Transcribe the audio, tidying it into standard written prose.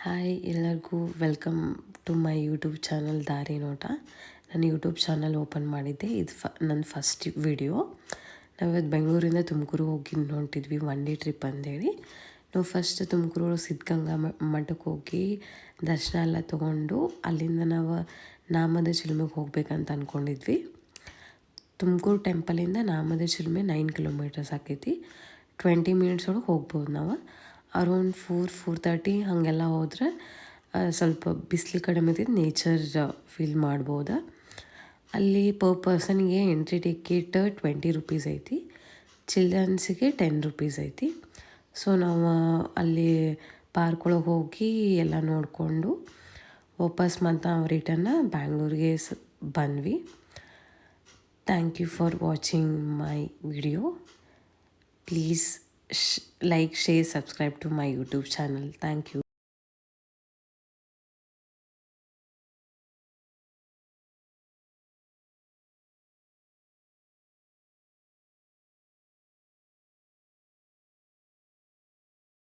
Hi ಎಲ್ಲರಿಗೂ welcome to my YouTube channel Daari Nota. ನಾನು YouTube channel open ಮಾಡಿದ್ದೆ. ಇದು ನನ್ನ ಫಸ್ಟ್ ವಿಡಿಯೋ. ನಾವಿವತ್ತು ಬೆಂಗಳೂರಿಂದ ತುಮಕೂರು ಹೋಗಿ ಹೊಂಟಿದ್ವಿ, 1 ಡೇ ಟ್ರಿಪ್ ಅಂದೇಳಿ. ನಾವು ಫಸ್ಟ್ ತುಮಕೂರು ಸಿದ್ಧಗಂಗಾ ಮಠಕ್ಕೆ ಹೋಗಿ ದರ್ಶನ ಎಲ್ಲ ತೊಗೊಂಡು ಅಲ್ಲಿಂದ ನಾವು ನಾಮದ ಚಿಲುಮೆಗೆ ಹೋಗ್ಬೇಕಂತ ಅಂದ್ಕೊಂಡಿದ್ವಿ. ತುಮಕೂರು ಟೆಂಪಲಿಂದ ನಾಮದ ಚಿಲುಮೆ 9 ಕಿಲೋಮೀಟರ್ಸ್ ಆಕೈತಿ. 20 ಮಿನಿಟ್ಸ್ ಒಳಗೆ ಹೋಗ್ಬೋದು ನಾವು. ಅರೌಂಡ್ 4:30 ಹಾಗೆಲ್ಲ ಹೋದ್ರೆ ಸ್ವಲ್ಪ ಬಿಸಿಲು ಕಡಿಮೆ ಇದ್ದು ನೇಚರ್ ಫೀಲ್ ಮಾಡ್ಬೋದು. ಅಲ್ಲಿ ಪರ್ ಪರ್ಸನ್ಗೆ ಎಂಟ್ರಿ ಟಿಕೆಟ್ 20 ರುಪೀಸ್ ಐತಿ, ಚಿಲ್ಡ್ರನ್ಸಿಗೆ 10 ರುಪೀಸ್ ಐತಿ. ಸೊ ನಾವು ಅಲ್ಲಿ ಪಾರ್ಕ್ ಒಳಗೆ ಹೋಗಿ ಎಲ್ಲ ನೋಡಿಕೊಂಡು ವಾಪಸ್ ಮತ್ತು ರಿಟರ್ನ ಬ್ಯಾಂಗ್ಳೂರಿಗೆ ಬಂದ್ವಿ. Thank you for watching my video. Please like, share, subscribe to my YouTube channel. Thank you.